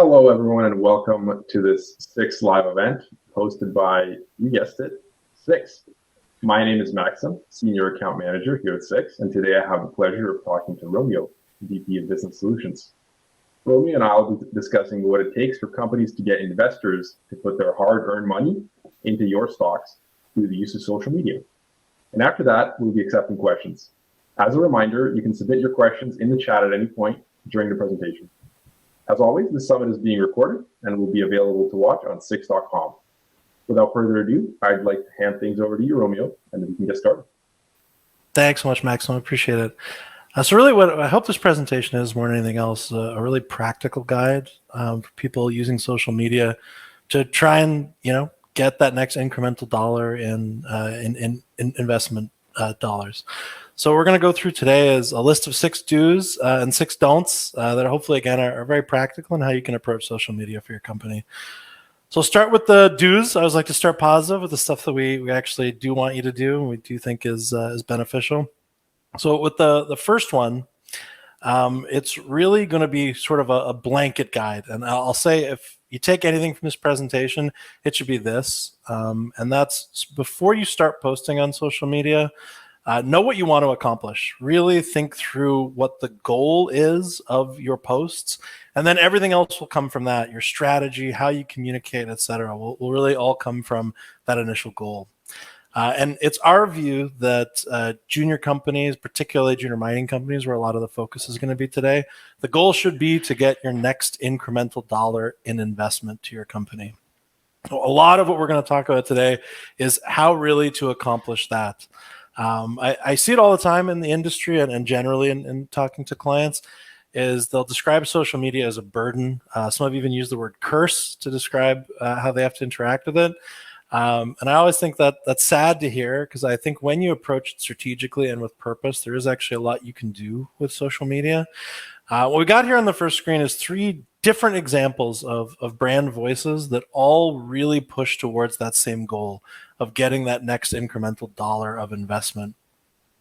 Hello, everyone, and welcome to this sixth live event hosted by, you guessed it, Six. My name is Maxim, Senior Account Manager here at Six, and today I have the pleasure of talking to Romeo, VP of Business Solutions. Romeo and I will be discussing what it takes for companies to get investors to put their hard-earned money into your stocks through the use of social media. And after that, we'll be accepting questions. As a reminder, you can submit your questions in the chat at any point during the presentation. As always, this summit is being recorded and will be available to watch on Six.com. Without further ado, I'd like to hand things over to you, Romeo, and we can get started. Thanks so much, Maxim. I appreciate it. So really what I hope this presentation is, more than anything else, a really practical guide for people using social media to try and, get that next incremental dollar in investment dollars. So we're going to go through today is a list of 6 do's and 6 don'ts that hopefully, again, are very practical in how you can approach social media for your company. So start with the do's. I always like to start positive with the stuff that we actually do want you to do and we do think is beneficial. So with the first one, it's really going to be sort of a blanket guide. And I'll say if you take anything from this presentation, it should be this. And that's before you start posting on social media, know what you want to accomplish. Really think through what the goal is of your posts, and then everything else will come from that. Your strategy, how you communicate, etc., will really all come from that initial goal. And it's our view that junior companies, particularly junior mining companies, where a lot of the focus is going to be today, the goal should be to get your next incremental dollar in investment to your company. A lot of what we're going to talk about today is how really to accomplish that. I see it all the time in the industry and generally in talking to clients is they'll describe social media as a burden. Some have even used the word curse to describe how they have to interact with it. And I always think that that's sad to hear because I think when you approach it strategically and with purpose, there is actually a lot you can do with social media. What we got here on the first screen is 3 different examples of brand voices that all really push towards that same goal of getting that next incremental dollar of investment.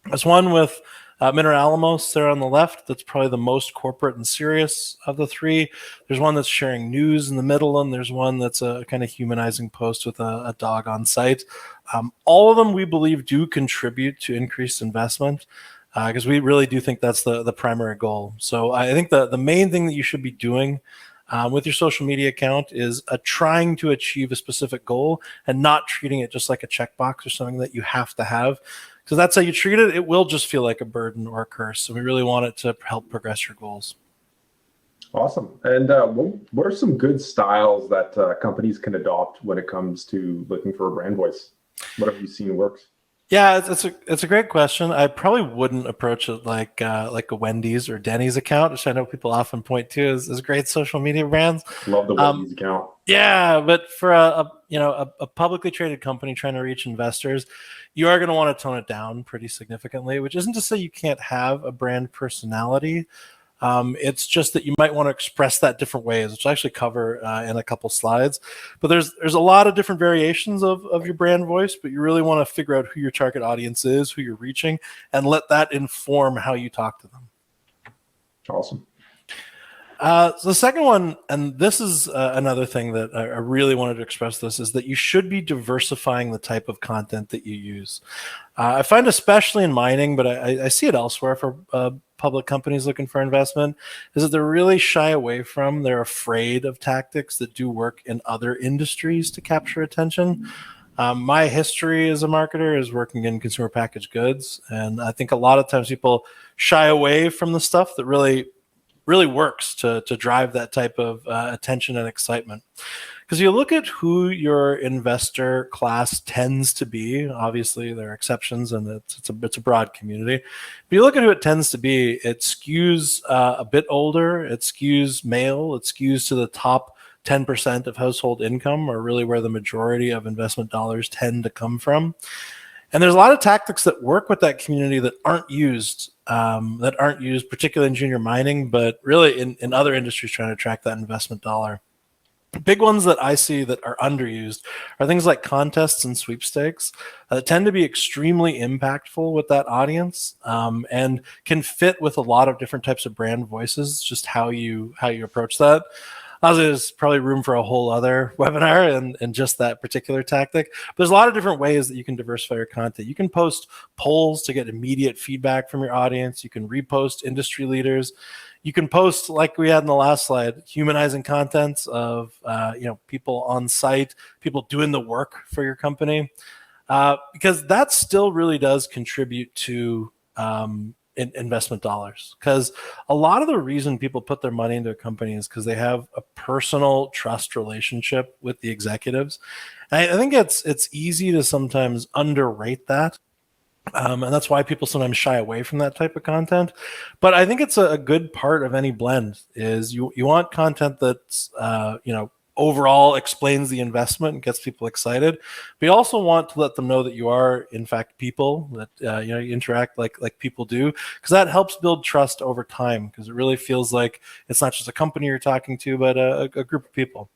There's one with Mineralamos there on the left. That's probably the most corporate and serious of the 3. There's one that's sharing news in the middle, and there's one that's a kind of humanizing post with a dog on site. All of them, we believe, do contribute to increased investment because we really do think that's the primary goal. So I think the main thing that you should be doing with your social media account is trying to achieve a specific goal and not treating it just like a checkbox or something that you have to have. Because that's how you treat it, it will just feel like a burden or a curse. So we really want it to help progress your goals. Awesome. And what are some good styles that companies can adopt when it comes to looking for a brand voice? What have you seen works? Yeah, it's a great question. I probably wouldn't approach it like a Wendy's or Denny's account, which I know people often point to as great social media brands. Love the Wendy's account. Yeah, but for a publicly traded company trying to reach investors, you are going to want to tone it down pretty significantly, which isn't to say you can't have a brand personality. It's just that you might want to express that different ways, which I actually cover in a couple slides. But there's a lot of different variations of your brand voice, but you really want to figure out who your target audience is, who you're reaching, and let that inform how you talk to them. Awesome. So the second one, and this is another thing that I really wanted to express this, is that you should be diversifying the type of content that you use. I find especially in mining, but I see it elsewhere for public companies looking for investment, is that they're really shy away from, they're afraid of tactics that do work in other industries to capture attention. My history as a marketer is working in consumer packaged goods, and I think a lot of times people shy away from the stuff that really works to drive that type of attention and excitement. Because you look at who your investor class tends to be, obviously there are exceptions and it's a broad community, but you look at who it tends to be, it skews a bit older, it skews male, it skews to the top 10% of household income, or really where the majority of investment dollars tend to come from. And there's a lot of tactics that work with that community that aren't used particularly in junior mining, but really in other industries trying to attract that investment dollar. Big ones that I see that are underused are things like contests and sweepstakes that tend to be extremely impactful with that audience and can fit with a lot of different types of brand voices, just how you approach that. Obviously, there's probably room for a whole other webinar and just that particular tactic. But there's a lot of different ways that you can diversify your content. You can post polls to get immediate feedback from your audience. You can repost industry leaders. You can post, like we had in the last slide, humanizing content of people on site, people doing the work for your company, because that still really does contribute to investment dollars. Because a lot of the reason people put their money into a company is because they have a personal trust relationship with the executives. And I think it's easy to sometimes underrate that. And that's why people sometimes shy away from that type of content. But I think it's a good part of any blend is you want content that's overall explains the investment and gets people excited. But you also want to let them know that you are in fact people, that you interact like people do, because that helps build trust over time, because it really feels like it's not just a company you're talking to, but a group of people.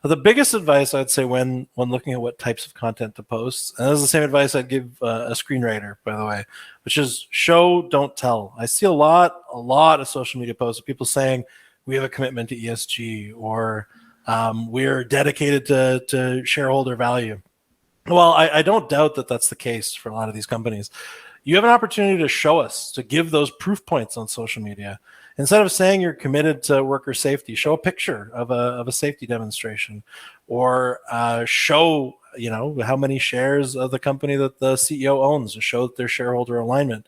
The biggest advice I'd say when looking at what types of content to post, and this is the same advice I'd give a screenwriter, by the way, which is show, don't tell. I see a lot of social media posts of people saying we have a commitment to ESG, or we're dedicated to shareholder value. Well, I don't doubt that that's the case for a lot of these companies. You have an opportunity to show us, to give those proof points on social media. Instead of saying you're committed to worker safety, show a picture of a safety demonstration, or show how many shares of the company that the CEO owns, to show their shareholder alignment.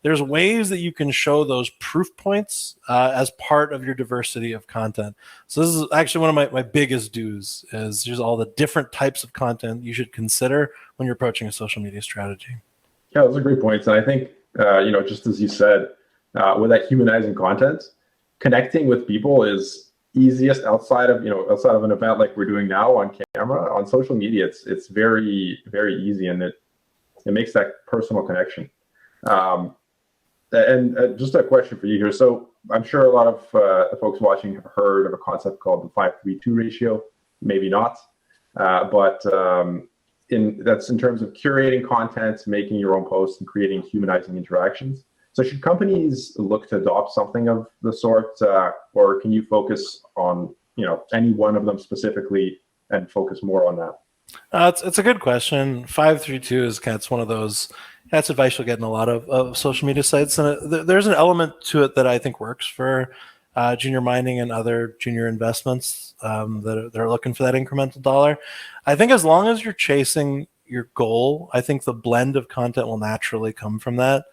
There's ways that you can show those proof points as part of your diversity of content. So this is actually one of my biggest do's, is just all the different types of content you should consider when you're approaching a social media strategy. Yeah, those are great points. And I think, just as you said, with that humanizing content, connecting with people is easiest outside of an event like we're doing now on camera. On social media, it's very, very easy, and it makes that personal connection. And just a question for you here. So I'm sure a lot of the folks watching have heard of a concept called the 5-3-2 ratio. Maybe not, but that's in terms of curating content, making your own posts, and creating humanizing interactions. So should companies look to adopt something of the sort, or can you focus on any one of them specifically and focus more on that? It's a good question. 5-3-2 is it's one of those. That's advice you'll get in a lot of social media sites, and there's an element to it that I think works for junior mining and other junior investments that are looking for that incremental dollar. I think as long as you're chasing your goal, I think the blend of content will naturally come from that.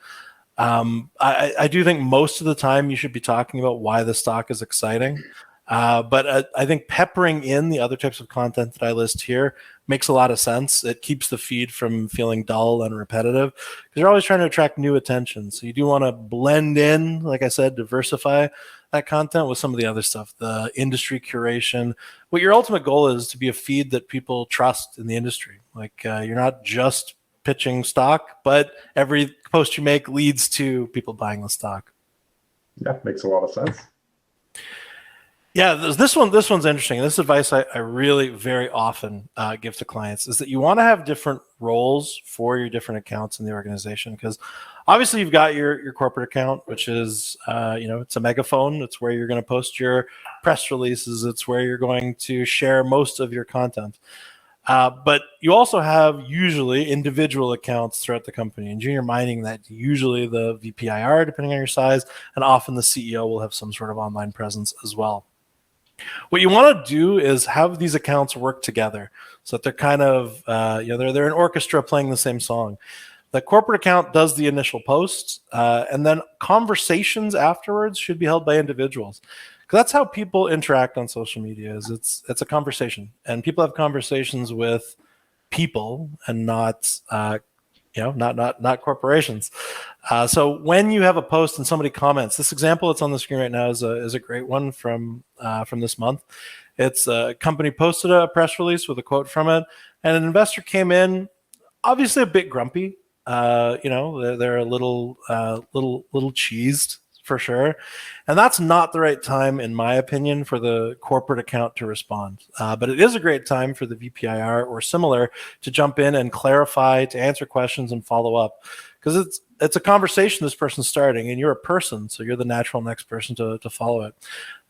I do think most of the time you should be talking about why the stock is exciting. But I think peppering in the other types of content that I list here makes a lot of sense. It keeps the feed from feeling dull and repetitive, because you're always trying to attract new attention. So you do want to blend in, like I said, diversify that content with some of the other stuff, the industry curation. What your ultimate goal is to be a feed that people trust in the industry. Like you're not just pitching stock, but every post you make leads to people buying the stock. Yeah, makes a lot of sense. Yeah, this one's interesting. This advice I really very often give to clients is that you want to have different roles for your different accounts in the organization, because obviously you've got your corporate account, which is it's a megaphone. It's where you're going to post your press releases. It's where you're going to share most of your content. But you also have usually individual accounts throughout the company. In junior mining, that's usually the VPIR, depending on your size, and often the CEO will have some sort of online presence as well. What you want to do is have these accounts work together, so that they're kind of they're an orchestra playing the same song. The corporate account does the initial posts, and then conversations afterwards should be held by individuals, because that's how people interact on social media. Is it's a conversation, and people have conversations with people and not not corporations. So when you have a post and somebody comments, this example that's on the screen right now is a great one from this month. It's a company posted a press release with a quote from it, and an investor came in, obviously a bit grumpy. They're a little cheesed for sure. And that's not the right time, in my opinion, for the corporate account to respond. But it is a great time for the VPIR or similar to jump in and clarify, to answer questions and follow up. Because it's a conversation this person's starting, and you're a person, so you're the natural next person to follow it.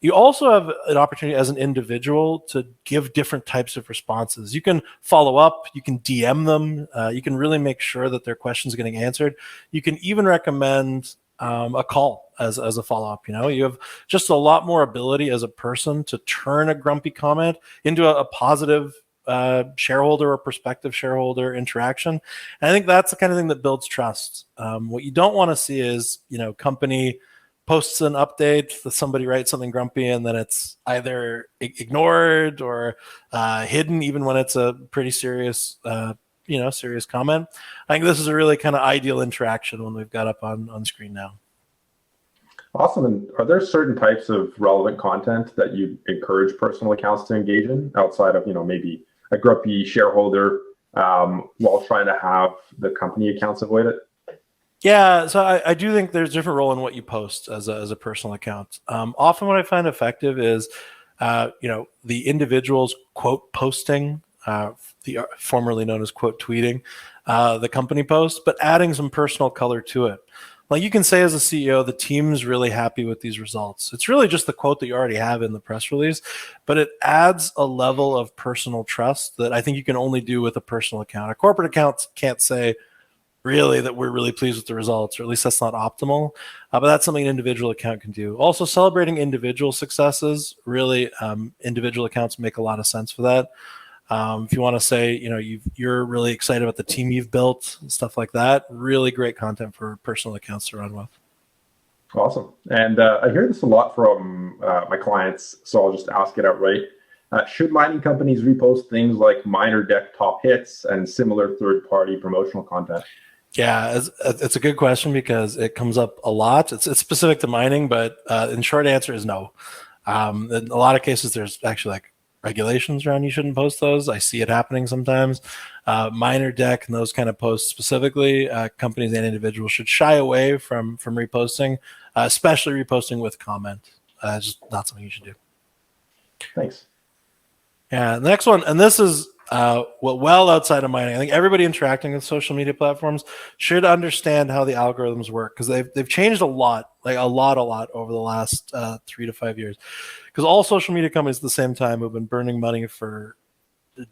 You also have an opportunity as an individual to give different types of responses. You can follow up, you can DM them, you can really make sure that their questions are getting answered. You can even recommend a call as a follow-up. You have just a lot more ability as a person to turn a grumpy comment into a positive shareholder or prospective shareholder interaction. And I think that's the kind of thing that builds trust. What you don't want to see is, company posts an update that somebody writes something grumpy and then it's either ignored or hidden, even when it's a pretty serious serious comment. I think this is a really kind of ideal interaction when we've got up on screen now. Awesome. And are there certain types of relevant content that you encourage personal accounts to engage in outside of, maybe a grumpy shareholder while trying to have the company accounts avoid it? Yeah, so I do think there's a different role in what you post as a personal account. Often what I find effective is, the individual's quote posting, formerly known as quote tweeting, the company post, but adding some personal color to it. Like you can say as a CEO, the team's really happy with these results. It's really just the quote that you already have in the press release, but it adds a level of personal trust that I think you can only do with a personal account. A corporate account can't say really that we're really pleased with the results, or at least that's not optimal. But that's something an individual account can do. Also, celebrating individual successes, really, individual accounts make a lot of sense for that. If you want to say, you're really excited about the team you've built, stuff like that, really great content for personal accounts to run with. Awesome. And I hear this a lot from my clients, so I'll just ask it outright. Should mining companies repost things like miner deck top hits and similar third-party promotional content? Yeah, it's a good question because it comes up a lot. It's specific to mining, but in short answer is no. In a lot of cases, there's actually regulations around you shouldn't post those. I see it happening sometimes. Miner deck and those kind of posts specifically, companies and individuals should shy away from reposting, especially reposting with comment. It's just not something you should do. Thanks. Yeah, the next one, and this is well outside of mining. I think everybody interacting with social media platforms should understand how the algorithms work because they've changed a lot over the last 3 to 5 years. Because all social media companies at the same time who've been burning money for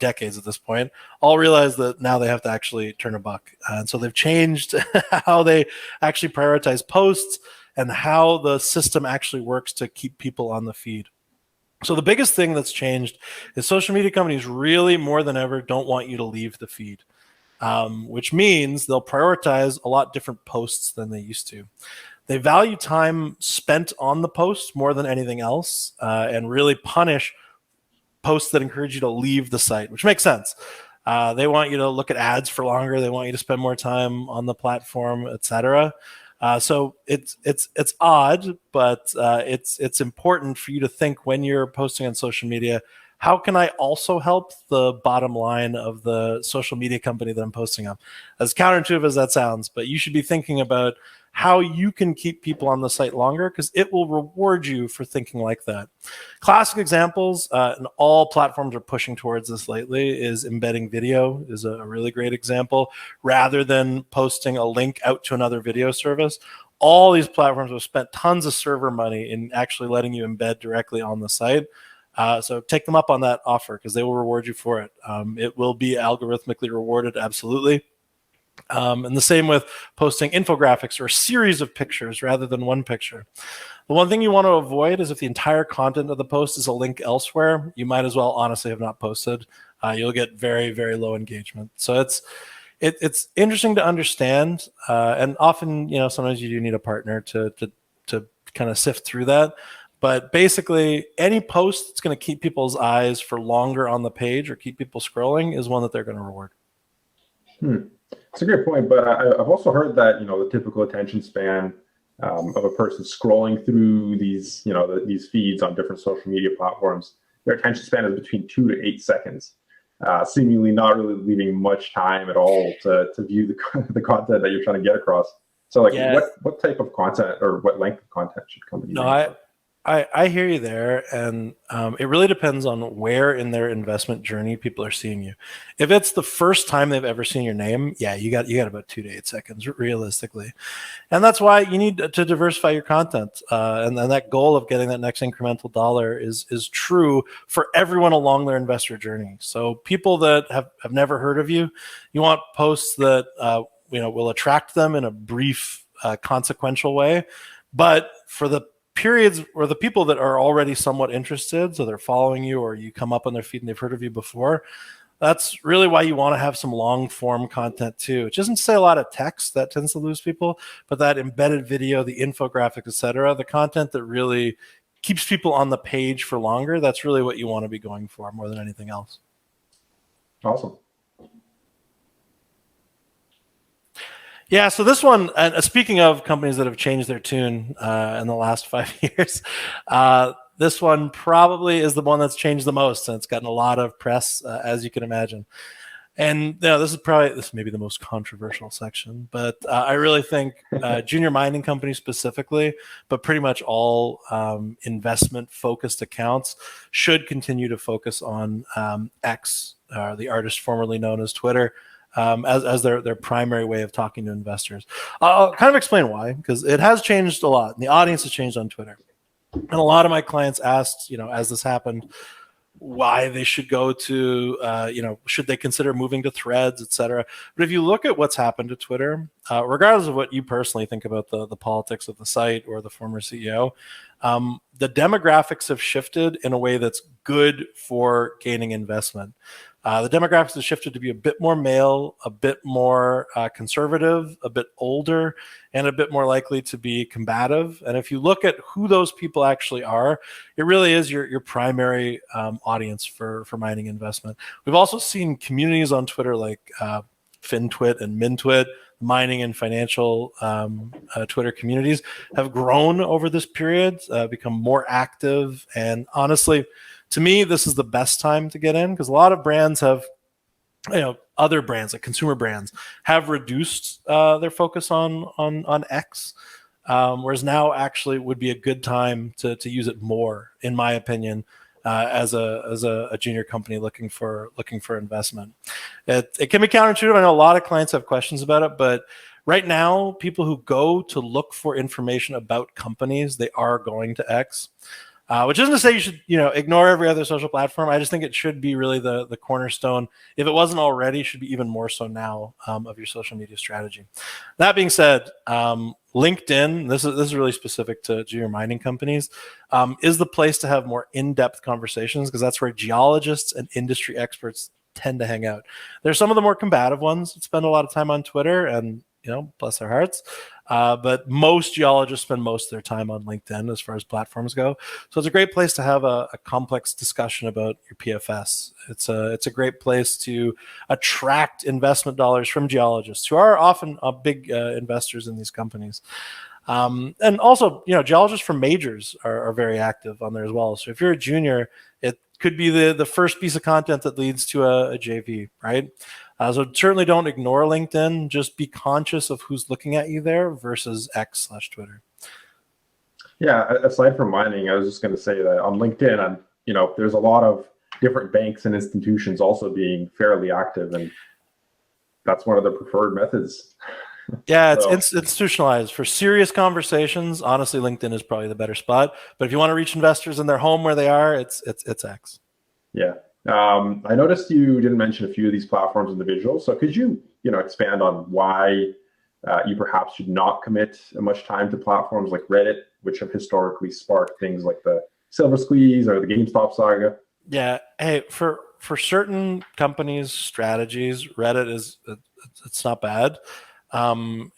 decades at this point all realize that now they have to actually turn a buck. And so they've changed how they actually prioritize posts and how the system actually works to keep people on the feed. So the biggest thing that's changed is social media companies really more than ever don't want you to leave the feed, which means they'll prioritize a lot different posts than they used to. They value time spent on the post more than anything else and really punish posts that encourage you to leave the site, which makes sense. They want you to look at ads for longer. They want you to spend more time on the platform, etc. So it's odd, but it's important for you to think when you're posting on social media, how can I also help the bottom line of the social media company that I'm posting on? As counterintuitive as that sounds, but you should be thinking about how you can keep people on the site longer because it will reward you for thinking like that. Classic examples, and all platforms are pushing towards this lately, is embedding video is a really great example. Rather than posting a link out to another video service, all these platforms have spent tons of server money in actually letting you embed directly on the site. So take them up on that offer because they will reward you for it. It will be algorithmically rewarded, absolutely. And the same with posting infographics or a series of pictures rather than one picture. The one thing you want to avoid is if the entire content of the post is a link elsewhere, you might as well honestly have not posted. You'll get very, very low engagement. So it's interesting to understand. And often, sometimes you do need a partner to kind of sift through that. But basically, any post that's going to keep people's eyes for longer on the page or keep people scrolling is one that they're going to reward. It's a great point, but I've also heard that the typical attention span of a person scrolling through these these feeds on different social media platforms, their attention span is between 2 to 8 seconds, seemingly not really leaving much time at all to view the content that you're trying to get across. So like Yeah, what type of content or what length of content should companies no, aim for? I hear you there, and it really depends on where in their investment journey people are seeing you. If it's the first time they've ever seen your name, yeah, you got about 2 to 8 seconds realistically, and that's why you need to diversify your content. And that goal of getting that next incremental dollar is true for everyone along their investor journey. So people that have never heard of you, you want posts that will attract them in a brief, consequential way, but for the periods or the people that are already somewhat interested, so they're following you or you come up on their feed and they've heard of you before, that's really why you want to have some long form content too. It doesn't say a lot of text, that tends to lose people, but that embedded video, the infographic, etc., the content that really keeps people on the page for longer, that's really what you want to be going for more than anything else. Awesome. Yeah, so this one, speaking of companies that have changed their tune in the last 5 years, this one probably is the one that's changed the most, and it's gotten a lot of press, as you can imagine. And this may be the most controversial section, but I really think junior mining companies specifically, but pretty much all investment-focused accounts should continue to focus on X, the artist formerly known as Twitter, as their primary way of talking to investors. I'll kind of explain why, because it has changed a lot, and the audience has changed on Twitter. And a lot of my clients asked, as this happened, why they should go to, should they consider moving to Threads, et cetera. But if you look at what's happened to Twitter, regardless of what you personally think about the politics of the site or the former CEO, the demographics have shifted in a way that's good for gaining investment. The demographics have shifted to be a bit more male, a bit more conservative, a bit older, and a bit more likely to be combative. And if you look at who those people actually are, it really is your primary audience for mining investment. We've also seen communities on Twitter like FinTwit and MinTwit, mining and financial Twitter communities have grown over this period, become more active, and honestly, to me, this is the best time to get in because a lot of brands have, other brands like consumer brands have reduced their focus on X, whereas now actually would be a good time to use it more, in my opinion, as a junior company looking for investment. It can be counterintuitive. I know a lot of clients have questions about it, but right now, people who go to look for information about companies, they are going to X. Which isn't to say you should, ignore every other social platform. I just think it should be really the cornerstone. If it wasn't already, should be even more so now of your social media strategy. That being said, LinkedIn, this is really specific to junior mining companies, is the place to have more in-depth conversations because that's where geologists and industry experts tend to hang out. There's some of the more combative ones that spend a lot of time on Twitter and, bless their hearts. But most geologists spend most of their time on LinkedIn as far as platforms go. So it's a great place to have a complex discussion about your PFS. It's a great place to attract investment dollars from geologists who are often big investors in these companies. And also, geologists from majors are very active on there as well. So if you're a junior, it could be the first piece of content that leads to a JV, right? So certainly don't ignore LinkedIn. Just be conscious of who's looking at you there versus X/Twitter. Yeah, aside from mining, I was just going to say that on LinkedIn, there's a lot of different banks and institutions also being fairly active, and that's one of the preferred methods. Yeah, it's institutionalized. For serious conversations, honestly, LinkedIn is probably the better spot. But if you want to reach investors in their home where they are, it's X. Yeah. I noticed you didn't mention a few of these platforms individuals. So could you, expand on why you perhaps should not commit much time to platforms like Reddit, which have historically sparked things like the Silver Squeeze or the GameStop saga? Yeah. Hey, for certain companies' strategies, Reddit it's not bad.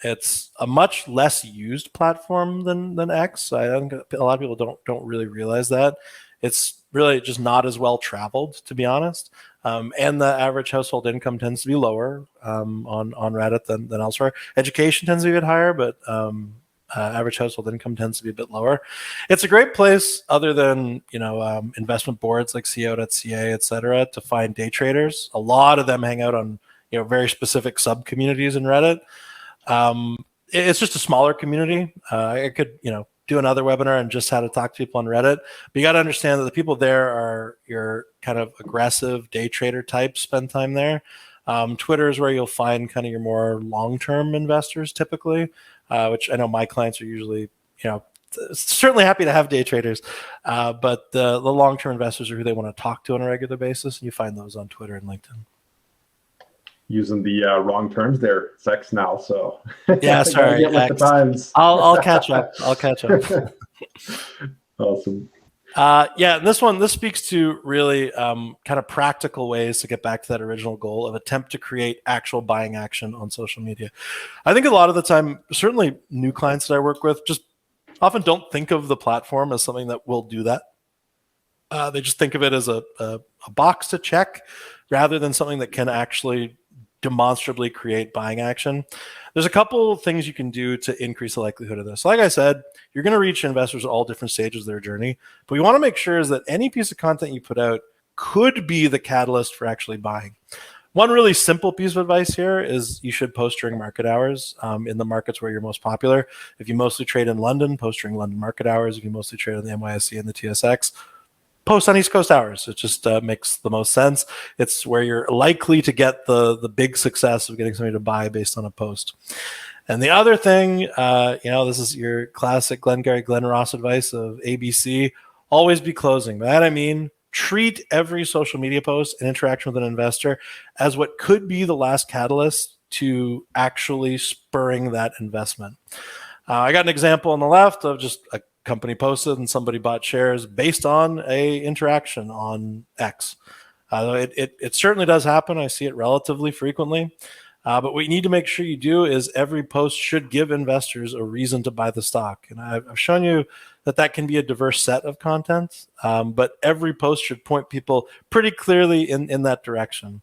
It's a much less used platform than X. I think a lot of people don't really realize that. It's really just not as well traveled, to be honest. And the average household income tends to be lower on Reddit than elsewhere. Education tends to be a bit higher, but average household income tends to be a bit lower. It's a great place, other than investment boards like co.ca, et cetera, to find day traders. A lot of them hang out on very specific sub communities in Reddit. it's just a smaller community. I could, do another webinar and just how to talk to people on Reddit. But you got to understand that the people there are your kind of aggressive day trader types spend time there. Twitter is where you'll find kind of your more long-term investors typically, which I know my clients are usually, certainly happy to have day traders. But the long-term investors are who they want to talk to on a regular basis. And you find those on Twitter and LinkedIn. Using the wrong terms there, sex now. So yeah, sorry. Get with the times. I'll catch up. Awesome. This speaks to really kind of practical ways to get back to that original goal of attempt to create actual buying action on social media. I think a lot of the time, certainly new clients that I work with just often don't think of the platform as something that will do that. They just think of it as a box to check rather than something that can actually demonstrably create buying action. There's a couple things you can do to increase the likelihood of this. Like I said, you're going to reach investors at all different stages of their journey, but you want to make sure is that any piece of content you put out could be the catalyst for actually buying. One really simple piece of advice here is you should post during market hours in the markets where you're most popular. If you mostly trade in London, post during London market hours. If you mostly trade on the NYSE and the TSX, post on East Coast hours. It just makes the most sense. It's where you're likely to get the big success of getting somebody to buy based on a post. And the other thing, this is your classic Glengarry Glen Ross advice of ABC, always be closing. By that I mean, treat every social media post and interaction with an investor as what could be the last catalyst to actually spurring that investment. I got an example on the left of just a company posted and somebody bought shares based on a interaction on X. It certainly does happen. I see it relatively frequently. But what you need to make sure you do is every post should give investors a reason to buy the stock. And I've shown you that can be a diverse set of content, but every post should point people pretty clearly in that direction.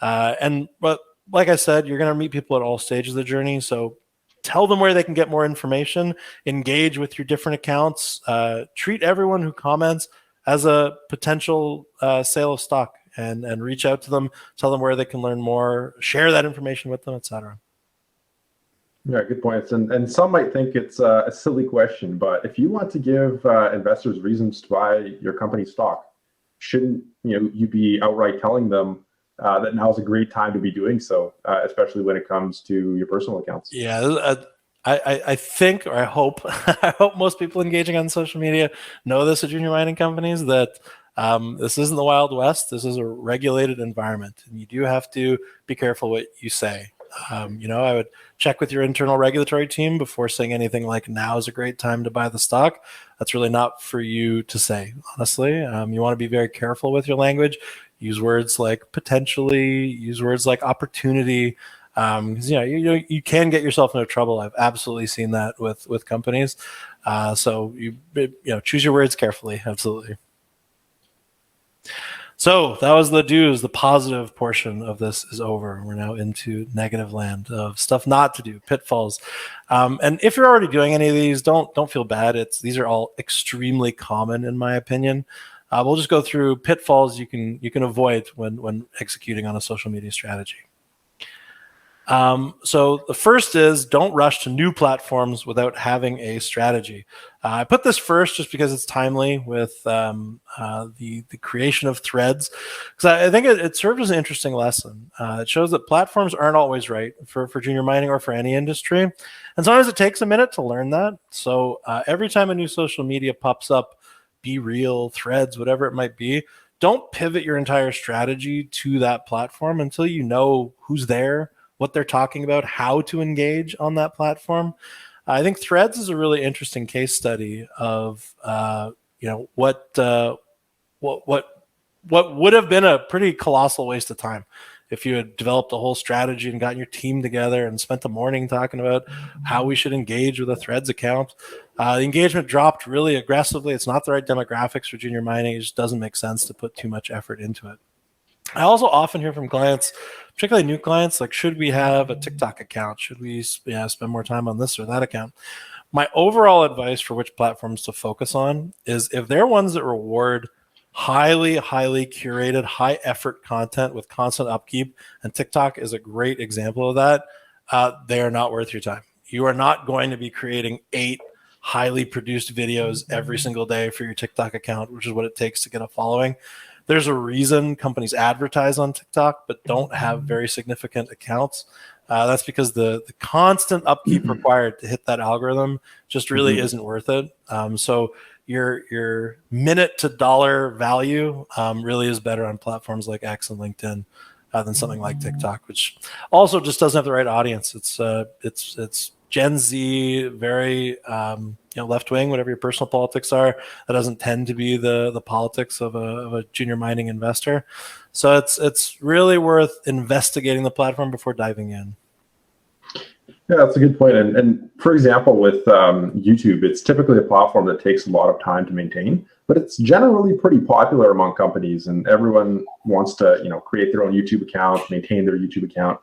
But like I said, you're going to meet people at all stages of the journey. So tell them where they can get more information, engage with your different accounts, treat everyone who comments as a potential sale of stock and reach out to them, tell them where they can learn more, share that information with them, etc. Yeah, good points. And some might think it's a silly question, but if you want to give investors reasons to buy your company's stock, shouldn't you be outright telling them that now's a great time to be doing so, especially when it comes to your personal accounts? Yeah, I think, or I hope, I hope most people engaging on social media know this at junior mining companies, that this isn't the Wild West. This is a regulated environment, and you do have to be careful what you say. I would check with your internal regulatory team before saying anything like now is a great time to buy the stock. That's really not for you to say, honestly. You want to be very careful with your language. Use words like potentially, use words like opportunity. Because you can get yourself into trouble. I've absolutely seen that with companies. So you choose your words carefully. Absolutely. So that was the do's. The positive portion of this is over. We're now into negative land of stuff not to do, pitfalls. And if you're already doing any of these, don't feel bad. These are all extremely common in my opinion. We'll just go through pitfalls you can avoid when executing on a social media strategy. So the first is don't rush to new platforms without having a strategy. I put this first just because it's timely with the creation of threads, because I think it served as an interesting lesson. It shows that platforms aren't always right for junior mining or for any industry. And sometimes it takes a minute to learn that. So every time a new social media pops up, Be Real, Threads, whatever it might be, don't pivot your entire strategy to that platform until you know who's there, what they're talking about, how to engage on that platform. I think Threads is a really interesting case study of what would have been a pretty colossal waste of time if you had developed a whole strategy and gotten your team together and spent the morning talking about how we should engage with a Threads account. The engagement dropped really aggressively. It's not the right demographics for junior mining. It just doesn't make sense to put too much effort into it. I also often hear from clients, particularly new clients, like, should we have a TikTok account? Should we spend more time on this or that account? My overall advice for which platforms to focus on is if they're ones that reward highly curated, high effort content with constant upkeep, and TikTok is a great example of that, they are not worth your time. you are not going to be creating 8 highly produced videos every single day for your TikTok account, which is what it takes to get a following. There's a reason companies advertise on TikTok but don't have very significant accounts. That's because the constant upkeep required to hit that algorithm just really isn't worth it. So your minute to dollar value really is better on platforms like X and LinkedIn than something like TikTok, which also just doesn't have the right audience. It's Gen Z, very left wing, whatever your personal politics are. That doesn't tend to be the politics of a junior mining investor. So it's really worth investigating the platform before diving in. Yeah, that's a good point. And for example, with YouTube, it's typically a platform that takes a lot of time to maintain, but it's generally pretty popular among companies, and everyone wants to create their own YouTube account, maintain their YouTube account.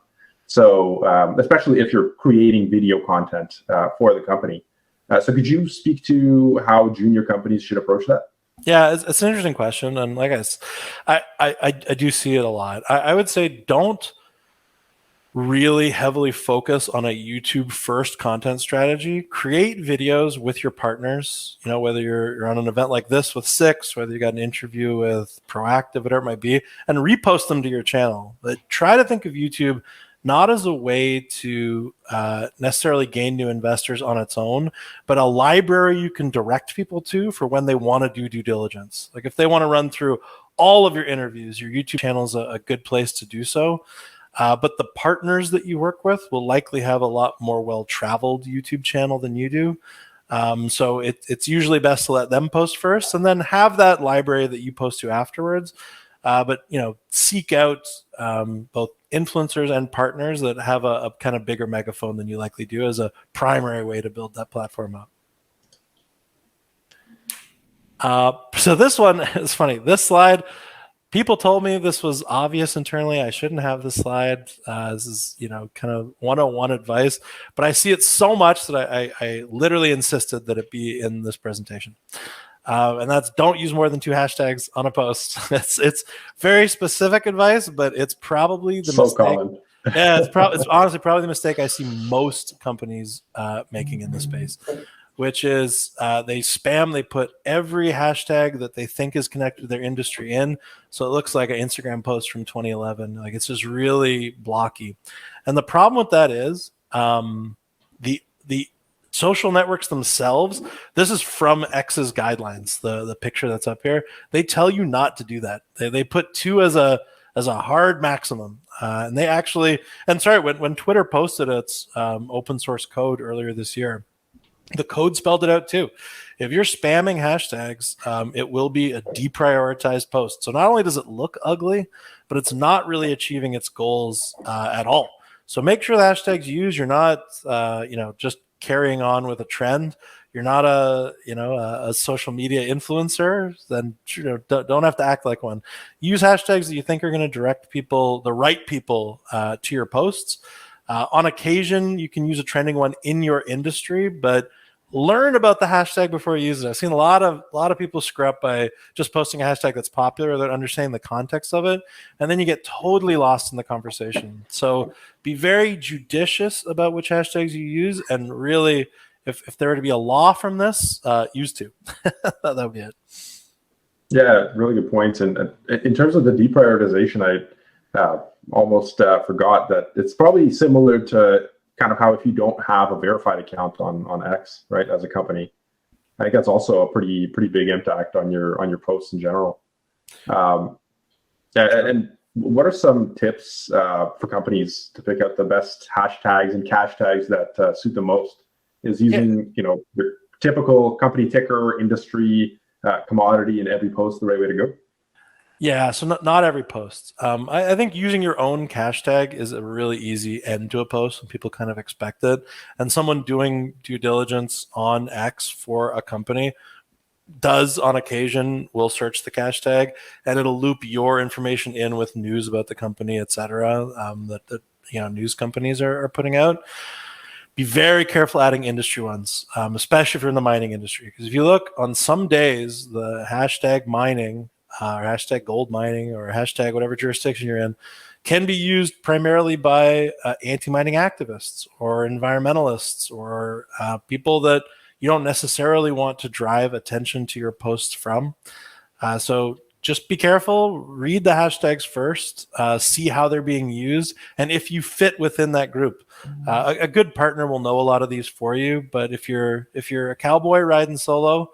So especially if you're creating video content for the company. So could you speak to how junior companies should approach that? Yeah, it's an interesting question, and like I do see it a lot. I would say don't really heavily focus on a YouTube first content strategy. Create videos with your partners, whether you're on an event like this with Six, whether you got an interview with Proactive, whatever it might be, and repost them to your channel. But try to think of YouTube not as a way to necessarily gain new investors on its own, but a library you can direct people to for when they want to do due diligence. Like if they want to run through all of your interviews, your YouTube channel is a good place to do so. But the partners that you work with will likely have a lot more well-traveled YouTube channel than you do. So it's usually best to let them post first and then have that library that you post to afterwards. But seek out both influencers and partners that have a kind of bigger megaphone than you likely do as a primary way to build that platform up. So this one is funny. This slide, people told me this was obvious internally. I shouldn't have this slide. This is, kind of 101 advice, but I see it so much that I literally insisted that it be in this presentation. And that's don't use more than 2 hashtags on a post. It's very specific advice, but it's probably the so mistake. Common. Yeah, it's honestly probably the mistake I see most companies making in this space, which is they put every hashtag that they think is connected to their industry in. So it looks like an Instagram post from 2011. Like it's just really blocky. And the problem with that is the social networks themselves, this is from X's guidelines, the picture that's up here. They tell you not to do that. They put 2 as a hard maximum. And they actually, when Twitter posted its open source code earlier this year, the code spelled it out too. If you're spamming hashtags, it will be a deprioritized post. So not only does it look ugly, but it's not really achieving its goals at all. So make sure the hashtags you use, you're not, just carrying on with a trend. You're not a social media influencer, then don't have to act like one. Use hashtags that you think are going to direct people, the right people, to your posts. On occasion, you can use a trending one in your industry, but learn about the hashtag before you use it. I've seen a lot of people screw up by just posting a hashtag that's popular without understanding the context of it, and then you get totally lost in the conversation. So be very judicious about which hashtags you use, and really, if there were to be a law from this, use 2. That would be it. Yeah, really good points. And in terms of the deprioritization, I almost forgot that it's probably similar to kind of how if you don't have a verified account on X, right, as a company. I think that's also a pretty big impact on your posts in general. And what are some tips for companies to pick out the best hashtags and cash tags that suit them most? Is using your typical company ticker, industry, commodity in every post the right way to go? Yeah, so not every post. I think using your own hashtag is a really easy end to a post, and people kind of expect it. And someone doing due diligence on X for a company does on occasion will search the hashtag, and it'll loop your information in with news about the company, etc. That news companies are putting out. Be very careful adding industry ones, especially if you're in the mining industry, because if you look on some days, the hashtag mining or hashtag gold mining or hashtag whatever jurisdiction you're in, can be used primarily by anti-mining activists or environmentalists or people that you don't necessarily want to drive attention to your posts from. So just be careful, read the hashtags first, see how they're being used, and if you fit within that group. A good partner will know a lot of these for you, but if you're a cowboy riding solo,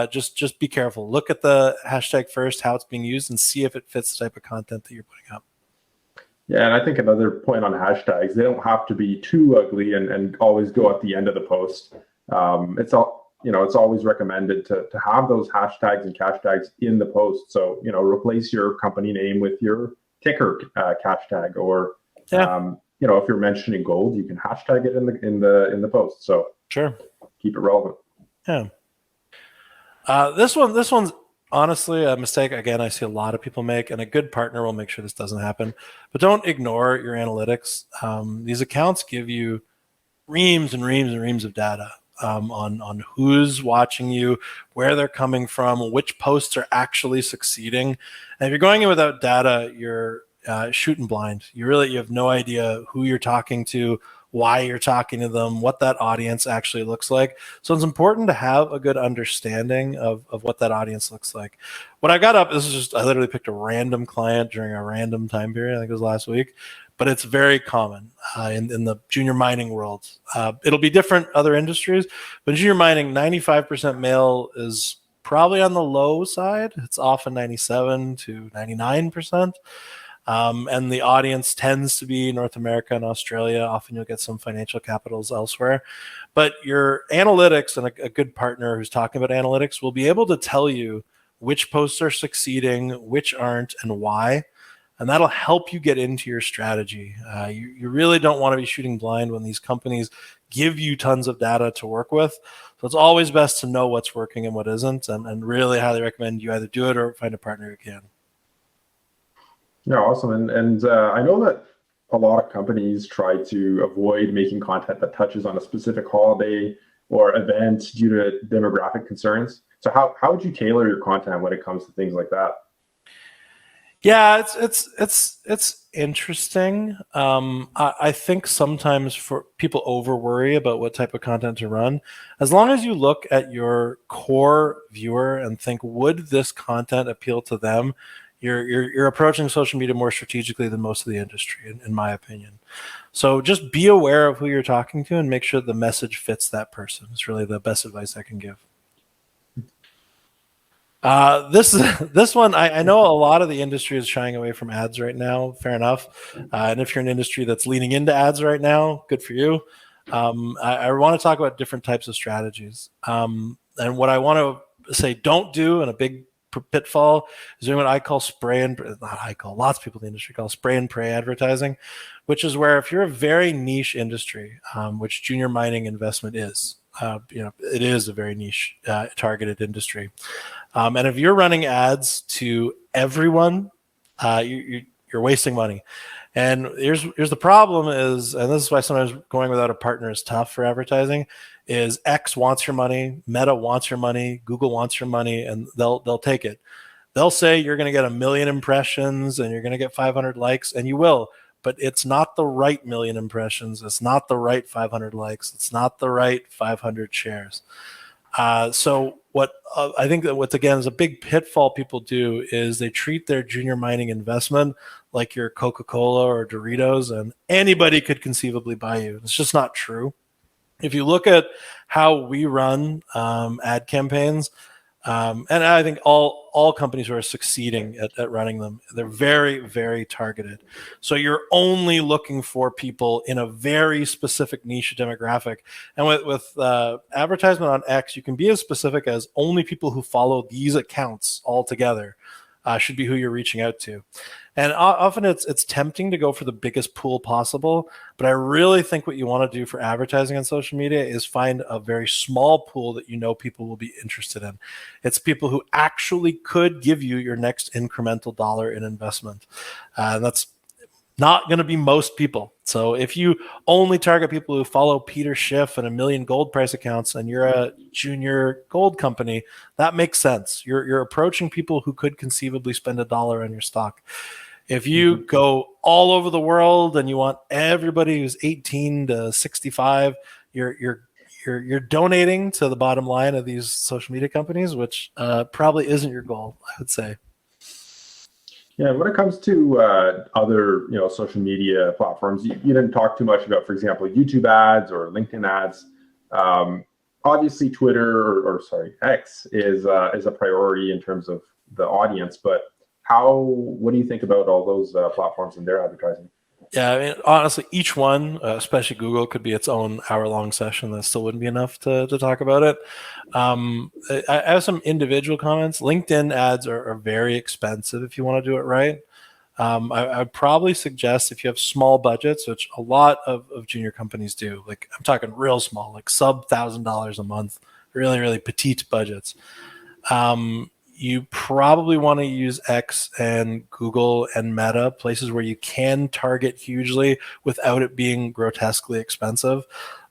just be careful. Look at the hashtag first, how it's being used, and see if it fits the type of content that you're putting up. Yeah, and I think another point on hashtags, they don't have to be too ugly and always go at the end of the post. It's always recommended to have those hashtags and cash tags in the post. So, replace your company name with your ticker cash tag, or if you're mentioning gold, you can hashtag it in the post. So sure, keep it relevant. Yeah. This one's honestly a mistake. Again, I see a lot of people make, and a good partner will make sure this doesn't happen. But don't ignore your analytics. These accounts give you reams and reams and reams of data on who's watching you, where they're coming from, which posts are actually succeeding. And if you're going in without data, you're shooting blind. You have no idea who you're talking to, why you're talking to them, what that audience actually looks like. So it's important to have a good understanding of what that audience looks like. What I got up, I literally picked a random client during a random time period, I think it was last week, but it's very common in the junior mining world. It'll be different other industries, but in junior mining, 95% male is probably on the low side. It's often 97 to 99%. And the audience tends to be North America and Australia. Often you'll get some financial capitals elsewhere. But your analytics and a good partner who's talking about analytics will be able to tell you which posts are succeeding, which aren't, and why. And that'll help you get into your strategy. You really don't want to be shooting blind when these companies give you tons of data to work with. So it's always best to know what's working and what isn't, and really highly recommend you either do it or find a partner who can. Yeah, awesome. And I know that a lot of companies try to avoid making content that touches on a specific holiday or event due to demographic concerns. So how would you tailor your content when it comes to things like that? Yeah, it's interesting. I think sometimes for people over worry about what type of content to run. As long as you look at your core viewer and think, would this content appeal to them? You're approaching social media more strategically than most of the industry, in my opinion. So just be aware of who you're talking to and make sure the message fits that person. It's really the best advice I can give. This one, I know a lot of the industry is shying away from ads right now. Fair enough. And if you're an industry that's leaning into ads right now, good for you. I want to talk about different types of strategies. And what I want to say, don't do, and a big pitfall is doing what I call lots of people in the industry call spray and pray advertising, which is where if you're a very niche industry, which junior mining investment is, it is a very niche targeted industry. And if you're running ads to everyone, you're wasting money. And here's the problem is, and this is why sometimes going without a partner is tough for advertising, is X wants your money, Meta wants your money, Google wants your money, and they'll take it. They'll say you're going to get 1 million impressions and you're going to get 500 likes, and you will, but it's not the right 1 million impressions. It's not the right 500 likes. It's not the right 500 shares. So what I think that what's again is a big pitfall people do is they treat their junior mining investment like your Coca-Cola or Doritos, and anybody could conceivably buy you. It's just not true. If you look at how we run ad campaigns, and I think all companies who are succeeding at running them, they're very, very targeted. So you're only looking for people in a very specific niche demographic. And with advertisement on X, you can be as specific as only people who follow these accounts altogether should be who you're reaching out to. And often it's tempting to go for the biggest pool possible, but I really think what you want to do for advertising on social media is find a very small pool that you know people will be interested in. It's people who actually could give you your next incremental dollar in investment. And that's not going to be most people. So if you only target people who follow Peter Schiff and 1 million gold price accounts and you're a junior gold company, that makes sense. You're approaching people who could conceivably spend $1 on your stock. If you go all over the world and you want everybody who's 18 to 65, you're donating to the bottom line of these social media companies, which probably isn't your goal, I would say. Yeah, when it comes to other, social media platforms, you didn't talk too much about, for example, YouTube ads or LinkedIn ads. Obviously, Twitter or X is a priority in terms of the audience. But what do you think about all those platforms and their advertising? Yeah, I mean, honestly, each one, especially Google, could be its own hour-long session. That still wouldn't be enough to talk about it. I have some individual comments. LinkedIn ads are very expensive if you want to do it right. I'd probably suggest if you have small budgets, which a lot of junior companies do, like I'm talking real small, like sub $1,000 a month, really, really petite budgets. You probably want to use X and Google and Meta, places where you can target hugely without it being grotesquely expensive.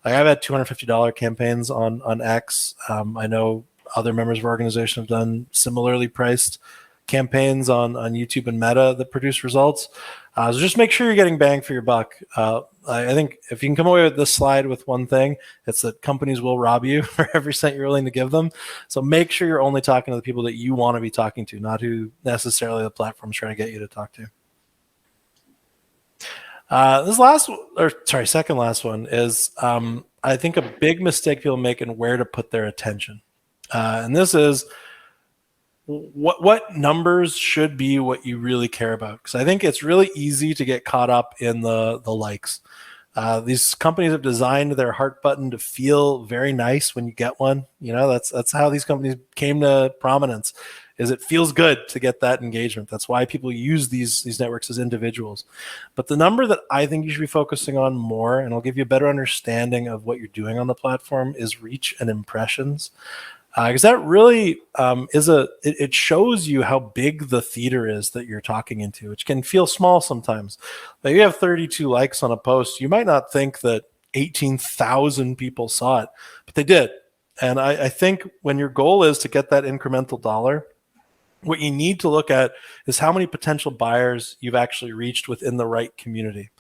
Like I've had $250 campaigns on X. I know other members of our organization have done similarly priced campaigns on YouTube and Meta that produce results. So just make sure you're getting bang for your buck. I think if you can come away with this slide with one thing, it's that companies will rob you for every cent you're willing to give them. So make sure you're only talking to the people that you want to be talking to, not who necessarily the platform's trying to get you to talk to. Second last one is I think a big mistake people make in where to put their attention. And this is what numbers should be what you really care about, because I think it's really easy to get caught up in the likes. These companies have designed their heart button to feel very nice when you get one. That's how these companies came to prominence. Is it feels good to get that engagement. That's why people use these networks as individuals. But the number that I think you should be focusing on more, and I'll give you a better understanding of what you're doing on the platform, is reach and impressions. Because that really it shows you how big the theater is that you're talking into, which can feel small sometimes. Like you have 32 likes on a post, you might not think that 18,000 people saw it, but they did. And I think when your goal is to get that incremental dollar, what you need to look at is how many potential buyers you've actually reached within the right community.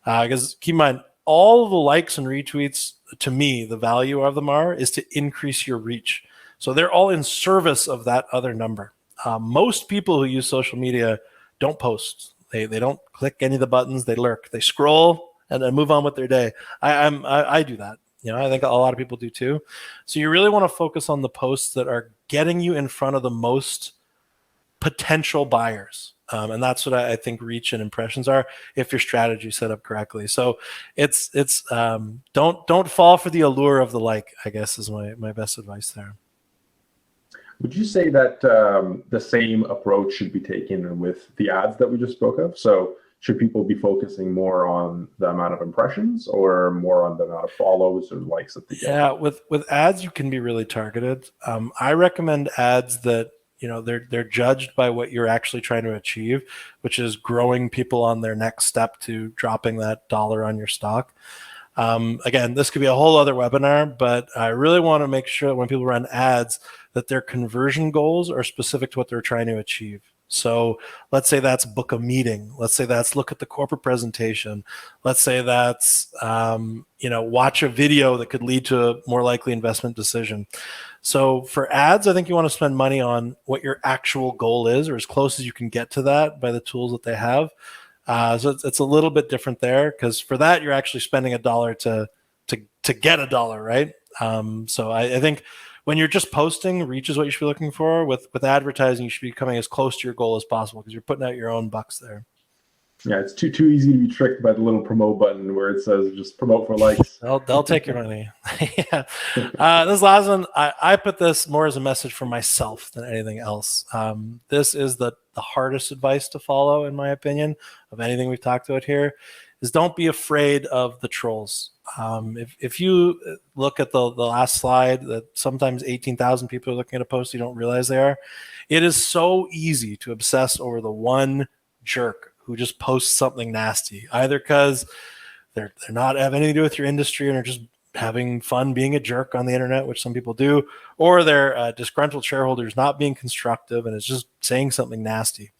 Because keep in mind, all the likes and retweets, to me, the value of them is to increase your reach. So they're all in service of that other number. Most people who use social media don't post. They don't click any of the buttons. They lurk. They scroll and then move on with their day. I do that. I think a lot of people do too. So you really want to focus on the posts that are getting you in front of the most potential buyers. And that's what I think reach and impressions are if your strategy is set up correctly. So it's don't fall for the allure of the like, I guess is my best advice there. Would you say that the same approach should be taken with the ads that we just spoke of? So should people be focusing more on the amount of impressions or more on the amount of follows or likes that they get? Yeah, with ads, you can be really targeted. I recommend ads that they're judged by what you're actually trying to achieve, which is growing people on their next step to dropping that dollar on your stock. Again, this could be a whole other webinar, but I really want to make sure that when people run ads that their conversion goals are specific to what they're trying to achieve. So let's say that's book a meeting. Let's say that's look at the corporate presentation. Let's say that's, watch a video that could lead to a more likely investment decision. So for ads, I think you want to spend money on what your actual goal is, or as close as you can get to that by the tools that they have. So it's a little bit different there, because for that, you're actually spending $1 to get $1, right? So I think when you're just posting, reach is what you should be looking for. With advertising, you should be coming as close to your goal as possible, because you're putting out your own bucks there. Yeah, it's too easy to be tricked by the little promote button where it says just promote for likes. They'll take your money. Yeah. This last one, I put this more as a message for myself than anything else. This is the hardest advice to follow, in my opinion, of anything we've talked about here, is don't be afraid of the trolls. If you look at the last slide, that sometimes 18,000 people are looking at a post, you don't realize they are. It is so easy to obsess over the one jerk who just posts something nasty, either because they're not have anything to do with your industry and are just having fun being a jerk on the internet, which some people do, or they're disgruntled shareholders not being constructive and it's just saying something nasty.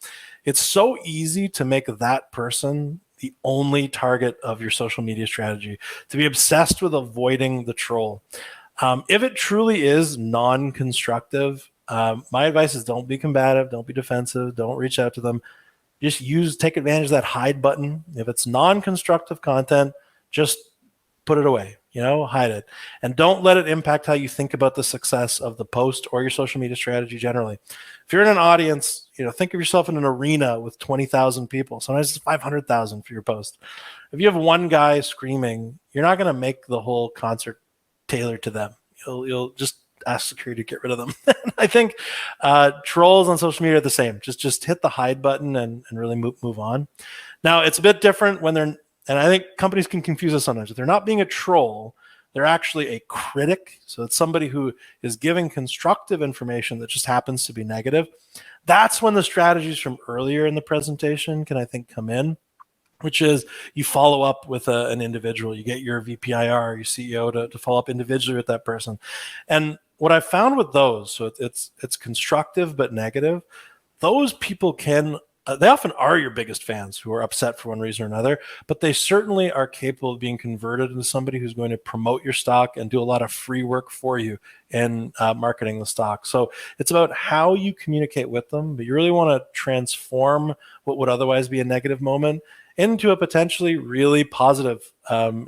It's so easy to make that person the only target of your social media strategy, to be obsessed with avoiding the troll. If it truly is non-constructive, my advice is don't be combative, don't be defensive, don't reach out to them. Just take advantage of that hide button. If it's non-constructive content, just put it away, hide it. And don't let it impact how you think about the success of the post or your social media strategy generally. If you're in an audience, think of yourself in an arena with 20,000 people. Sometimes it's 500,000 for your post. If you have one guy screaming, you're not going to make the whole concert tailored to them. You'll just ask security to get rid of them. I think trolls on social media are the same. Just hit the hide button and really move on. Now, it's a bit different when they're, and I think companies can confuse us sometimes. If they're not being a troll, they're actually a critic. So it's somebody who is giving constructive information that just happens to be negative. That's when the strategies from earlier in the presentation can, I think, come in, which is you follow up with an individual. You get your VPIR, your CEO to follow up individually with that person. And what I found with those, so it's constructive but negative, those people they often are your biggest fans who are upset for one reason or another, but they certainly are capable of being converted into somebody who's going to promote your stock and do a lot of free work for you in marketing the stock. So it's about how you communicate with them, but you really want to transform what would otherwise be a negative moment into a potentially really positive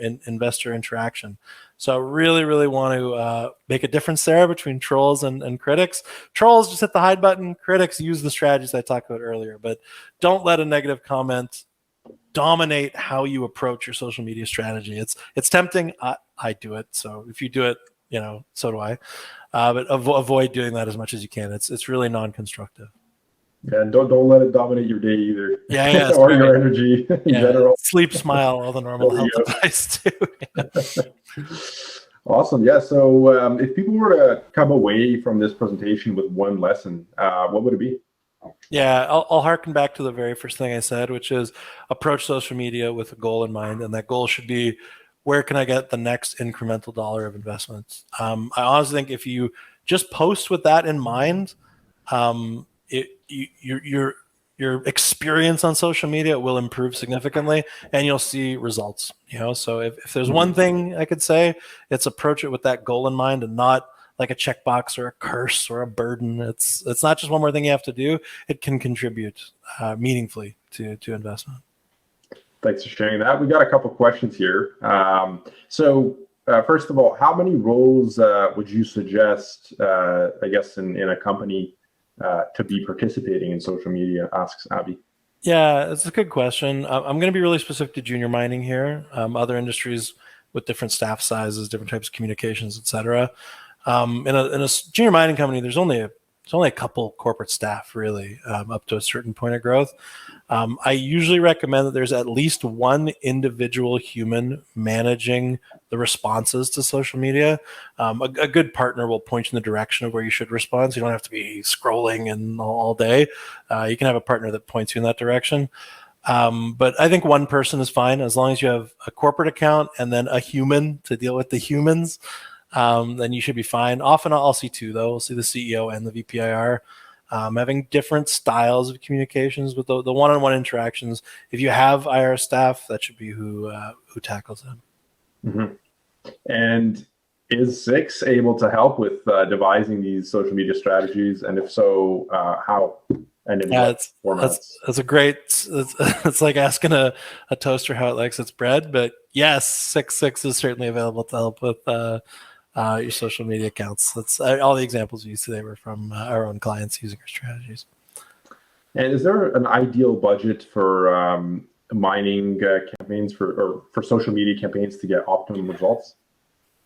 investor interaction. So I really, really want to make a difference there between trolls and critics. Trolls just hit the hide button. Critics use the strategies I talked about earlier, but don't let a negative comment dominate how you approach your social media strategy. It's tempting. I do it. So if you do it, so do I. But avoid doing that as much as you can. It's really non-constructive. Yeah, and don't let it dominate your day either. Yeah, or your energy in general. Sleep, smile, all the normal health advice too. Awesome. Yeah. So if people were to come away from this presentation with one lesson, what would it be? Yeah, I'll harken back to the very first thing I said, which is approach social media with a goal in mind, and that goal should be, where can I get the next incremental dollar of investments? I honestly think if you just post with that in mind, your experience on social media will improve significantly, and you'll see results. So if there's one thing I could say, it's approach it with that goal in mind, and not like a checkbox or a curse or a burden. It's not just one more thing you have to do. It can contribute meaningfully to investment. Thanks for sharing that. We got a couple questions here. So first of all, how many roles would you suggest, I guess, in a company to be participating in social media, asks Abby. Yeah, it's a good question. I'm going to be really specific to junior mining here. Other industries with different staff sizes, different types of communications, et cetera. In a junior mining company, there's only a couple corporate staff really up to a certain point of growth. I usually recommend that there's at least one individual human managing the responses to social media. A good partner will point you in the direction of where you should respond. So you don't have to be scrolling and all day. You can have a partner that points you in that direction. But I think one person is fine as long as you have a corporate account and then a human to deal with the humans. Then you should be fine. Often I'll see two though. I'll see the CEO and the VPIR. Having different styles of communications with the one-on-one interactions. If you have IR staff, that should be who tackles them. Mm-hmm. And is Six able to help with devising these social media strategies? And if so, how? And in what formats? That's a great. It's like asking a toaster how it likes its bread. But yes, Six is certainly available to help with your social media accounts. That's all the examples we used today were from our own clients using our strategies. And is there an ideal budget for mining campaigns or for social media campaigns to get optimum results?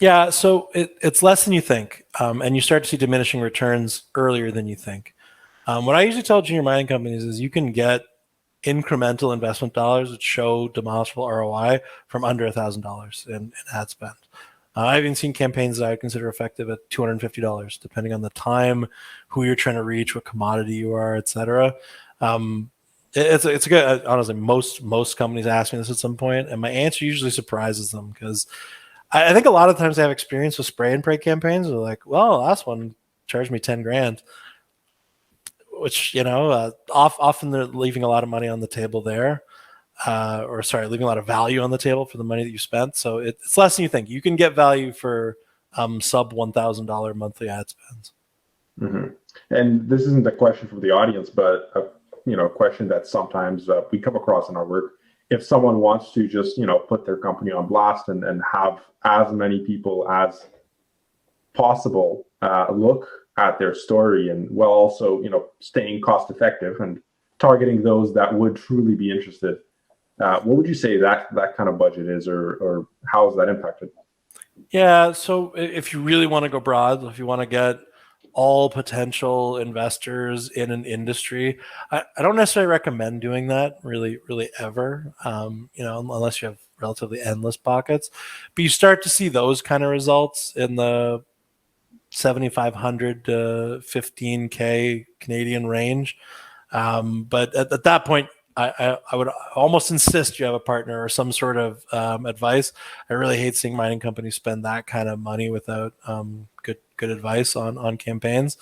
Yeah, so it's less than you think, and you start to see diminishing returns earlier than you think. What I usually tell junior mining companies is you can get incremental investment dollars that show demonstrable ROI from under $1,000 in ad spend. I've even seen campaigns that I would consider effective at $250, depending on the time, who you're trying to reach, what commodity you are, et cetera. It's a good. Honestly, most companies ask me this at some point, and my answer usually surprises them because I think a lot of times they have experience with spray and pray campaigns. They're like, well, last one charged me 10 grand, which, often they're leaving a lot of money on the table there. Or sorry, leaving a lot of value on the table for the money that you spent. So it's less than you think. You can get value for sub $1,000 monthly ad spends. Mm-hmm. And this isn't a question from the audience, but a question that sometimes we come across in our work. If someone wants to just put their company on blast and have as many people as possible look at their story, and while also staying cost effective and targeting those that would truly be interested, what would you say that kind of budget is, or how is that impacted? Yeah, so if you really want to go broad, if you want to get all potential investors in an industry, I don't necessarily recommend doing that really ever, unless you have relatively endless pockets. But you start to see those kind of results in the 7,500 to 15K Canadian range. But at that point, I would almost insist you have a partner or some sort of advice. I really hate seeing mining companies spend that kind of money without good advice on campaigns.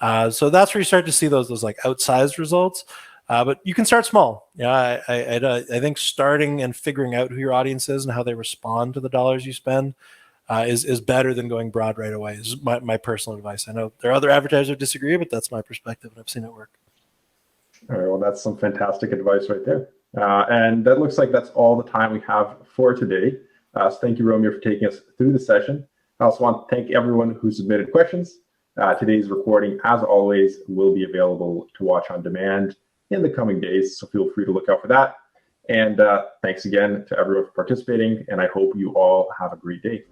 So that's where you start to see those like outsized results. But you can start small. Yeah, I think starting and figuring out who your audience is and how they respond to the dollars you spend is better than going broad right away. This is my personal advice. I know there are other advertisers who disagree, but that's my perspective, and I've seen it work. All right, well, that's some fantastic advice right there. And that looks like that's all the time we have for today. So thank you, Romeo, for taking us through the session. I also want to thank everyone who submitted questions. Today's recording, as always, will be available to watch on demand in the coming days, so feel free to look out for that. And thanks again to everyone for participating, and I hope you all have a great day.